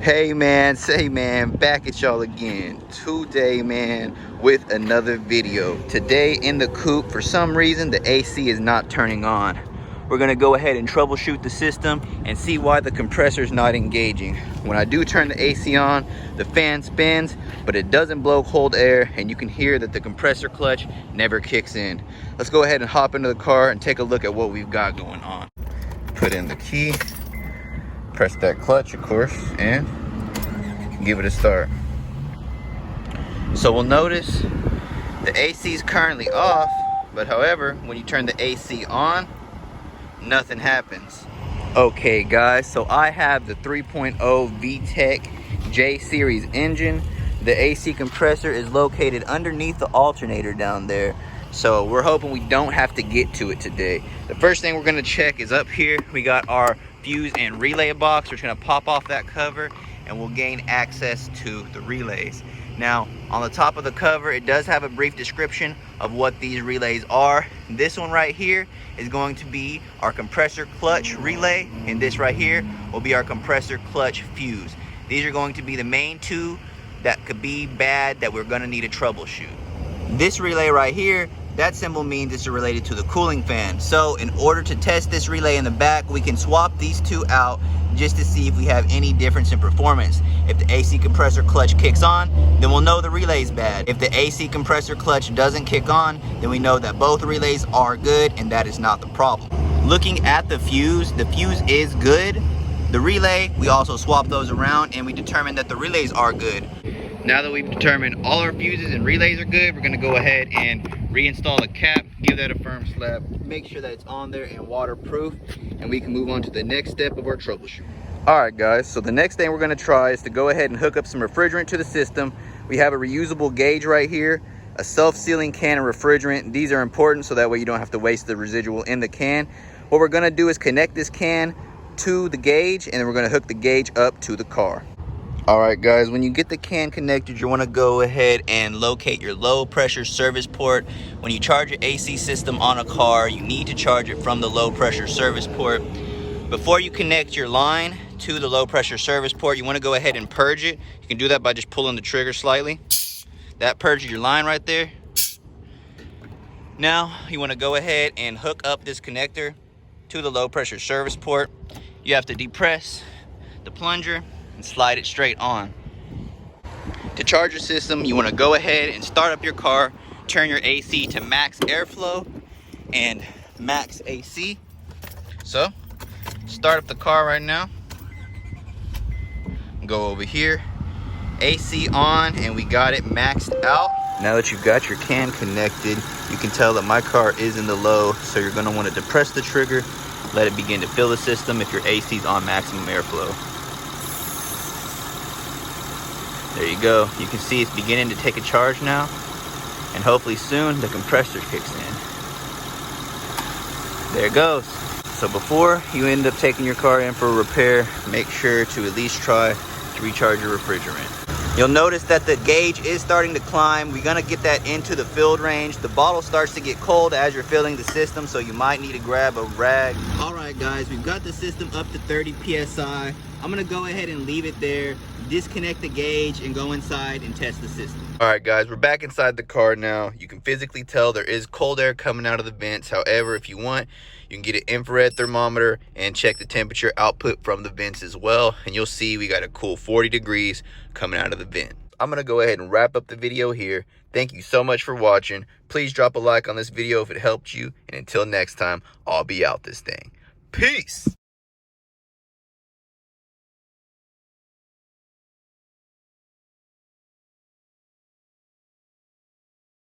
Hey man, say man, back at y'all again today, man, with another video. Today in the coupe, for some reason the AC is not turning on. We're gonna go ahead and troubleshoot the system and see why the compressor is not engaging. When I do turn the AC on, the fan spins, but it doesn't blow cold air, and you can hear that the compressor clutch never kicks in. Let's go ahead and hop into the car and take a look at what we've got going on. Put in the key, press that clutch, of course, and give it a start. So we'll notice the AC is currently off, but however, when you turn the AC on, nothing happens. Okay guys, so I have the 3.0 VTEC J series engine. The AC compressor is located underneath the alternator down there. So we're hoping we don't have to get to it today. The first thing we're gonna check is up here. We got our fuse and relay box. We're just gonna pop off that cover and we'll gain access to the relays. Now, on the top of the cover, it does have a brief description of what these relays are. This one right here is going to be our compressor clutch relay, and this right here will be our compressor clutch fuse. These are going to be the main two that could be bad that we're gonna need to troubleshoot. This relay right here, that symbol means it's related to the cooling fan. So in order to test this relay in the back, we can swap these two out just to see if we have any difference in performance. If the AC compressor clutch kicks on, then we'll know the relay's bad. If the AC compressor clutch doesn't kick on, then we know that both relays are good and that is not the problem. Looking at the fuse is good. The relay, we also swap those around and we determined that the relays are good. Now that we've determined all our fuses and relays are good, we're gonna go ahead and reinstall the cap, give that a firm slap, make sure that it's on there and waterproof, and we can move on to the next step of our troubleshoot. All right guys, so the next thing we're gonna try is to go ahead and hook up some refrigerant to the system. We have a reusable gauge right here, a self-sealing can of refrigerant. These are important so that way you don't have to waste the residual in the can. What we're gonna do is connect this can to the gauge, and then we're gonna hook the gauge up to the car. All right guys, when you get the can connected, you want to go ahead and locate your low pressure service port. When you charge your AC system on a car, you need to charge it from the low pressure service port. Before you connect your line to the low pressure service port, you want to go ahead and purge it. You can do that by just pulling the trigger slightly. That purges your line right there. Now you want to go ahead and hook up this connector to the low pressure service port. You have to depress the plunger and slide it straight on. To charge your system, you want to go ahead and start up your car, turn your AC to max airflow and max AC. So start up the car right now, go over here, AC on, and we got it maxed out. Now that you've got your can connected, you can tell that my car is in the low, so you're going to want to depress the trigger, let it begin to fill the system if your AC is on maximum airflow. There you go. You can see it's beginning to take a charge now, and hopefully soon the compressor kicks in. There it goes. So before you end up taking your car in for a repair, make sure to at least try to recharge your refrigerant. You'll notice that the gauge is starting to climb. We're gonna get that into the filled range. The bottle starts to get cold as you're filling the system, so you might need to grab a rag. All right guys, we've got the system up to 30 PSI. I'm gonna go ahead and leave it there, disconnect the gauge, and go inside and test the system. All right guys, we're back inside the car now. You can physically tell there is cold air coming out of the vents. However, if you want, you can get an infrared thermometer and check the temperature output from the vents as well, and you'll see we got a cool 40 degrees coming out of the vent. I'm gonna go ahead and wrap up the video here. Thank you so much for watching. Please drop a like on this video if it helped you, and until next time, I'll be out this thing. Peace.